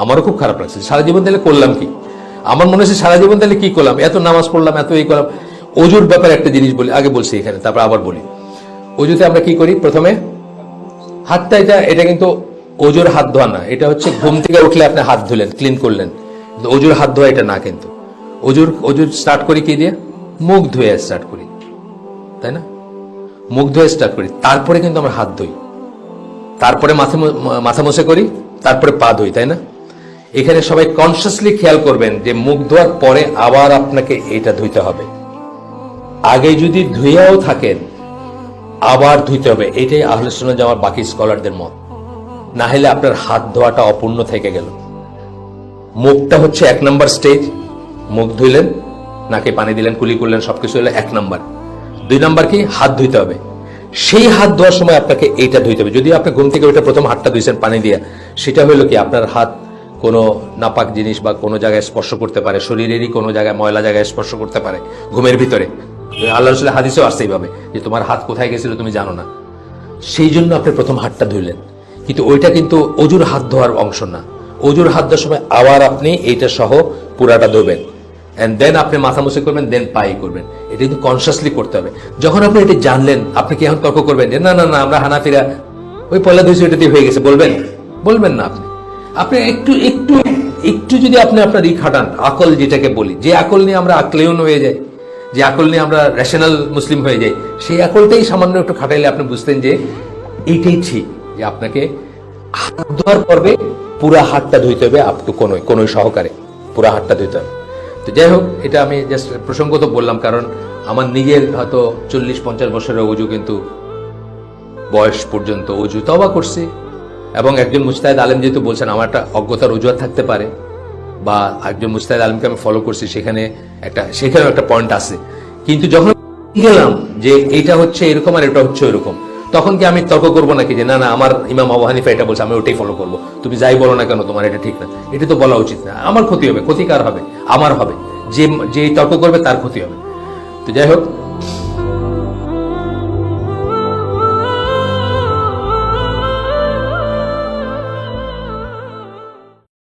আমারও খুব খারাপ লাগছে, সারা জীবন তাহলে করলাম কি। আমার মনে হচ্ছে সারা জীবন তাহলে কি করলাম, এত নামাজ পড়লাম, এত এই করলাম। অজুর ব্যাপারে একটা জিনিস বলি, আগে বলছি এখানে, তারপর আবার বলি। অজুতে আমরা কি করি, প্রথমে হাতটা, এটা কিন্তু অজুর হাত ধোয়া না, এটা হচ্ছে ঘুম থেকে উঠলে আপনি হাত ধুলেন, ক্লিন করলেন, অজুর হাত ধোয়া এটা না। কিন্তু অজুর স্টার্ট করি কি দিয়ে, মুখ ধুয়ে স্টার্ট করি, তাই না? মুখ ধুয়ে স্টার্ট করি, তারপরে কিন্তু আমরা হাত ধুই, তারপরে মাথা মুছে করি, তারপরে পা ধুই, তাই না? এখানে সবাই কনসিয়াসলি খেয়াল করবেন যে মুখ ধোয়ার পরে আবার আপনাকে এটা ধুইতে হবে। আগে যদি ধুইয়াও থাকেন আবার ধুইতে হবে, এটাই আহলে সুন্নাত জামাত বাকি স্কলারদের মত। না হলে আপনার হাত ধোয়াটা অপূর্ণ থেকে গেল। মুখটা হচ্ছে 1 নম্বর স্টেজ, মুখ ধুইলেন, নাকে পানি দিলেন, কুলি করলেন, সবকিছু হলো 1 নম্বর। 2 নম্বর কি, হাত ধুইতে হবে। সেই হাত ধোয়ার সময় আপনাকে এইটা ধুইতে হবে। যদি আপনি ঘুম থেকে ওইটা প্রথম হাতটা ধুইছেন পানি দিয়ে, সেটা হলো কি, আপনার হাত কোনো নাপাক জিনিস বা কোনো জায়গায় স্পর্শ করতে পারে, শরীরেরই কোনো জায়গায় ময়লা জায়গায় স্পর্শ করতে পারে ঘুমের ভিতরে। আল্লাহ রাসূলের হাদিসেও আসছে এইভাবে, যে তোমার হাত কোথায় গেছিল তুমি জানো না, সেই জন্য আপনি প্রথম হাতটা ধুইলেন। কিন্তু ওইটা কিন্তু অজুর হাত ধোয়ার অংশ না। অজুর হাত ধোয়ার সময় আবার আপনি এইটা সহ পুরাটা ধোবেন, এন্ড দেন আপনি মাথা মুছে করবেন, দেন পাই করবেন। এটা কিন্তু কনসিয়াসলি করতে হবে। যখন আপনি এটা জানলেন, আপনি কি এখন তর্ক করবেন যে না না না আমরা হানাফিরা ওই পয়লা ধুইছি ওইটা দিয়ে হয়ে গেছে, বলবেন? বলবেন না। আপনি একটু একটু একটু যদি আপনি আপনার খাটান, আকল যেটাকে বলি, যে আকল নিয়ে আমরা আকলেয়ন হয়ে যাই, যে আকল নিয়ে আমরা রেশনাল মুসলিম হয়ে যাই, সেই আকলটাই সামান্য একটু খাটাইলে আপনি বুঝতেন যে এইটাই ঠিক, যে আপনাকে হাত ধোয়ার পর্বে পুরা হাতটা ধুইতে হবে, আপটু কোনোই সহকারে পুরা হাতটা ধুইতে হবে। তো যাই হোক, এটা আমি জাস্ট প্রসঙ্গত বললাম, কারণ আমার নিজের হয়তো 40-50 বছরের অজু, কিন্তু বয়স পর্যন্ত অজু তওবা করছি। এবং একজন মুজতাহিদ আলেম যেহেতু বলছেন, আমার একটা অজ্ঞতার অজুহাত থাকতে পারে, বা একজন মুজতাহিদ আলেমকে আমি ফলো করছি, সেখানেও একটা পয়েন্ট আছে। কিন্তু যখন গেলাম যে এটা হচ্ছে এরকম আর এটা হচ্ছে এরকম, তখন কি আমি তর্ক করবো নাকি যে না না আমার ইমাম আবু হানিফা এটা বলছে, আমি ওটাই ফলো করবো, তুমি যাই বলো না কেন তোমার এটা ঠিক না? এটা তো বলা উচিত না। আমার ক্ষতি হবে, ক্ষতিকার হবে, আমার হবে, যে তর্ক করবে তার ক্ষতি হবে। তো যাই হোক,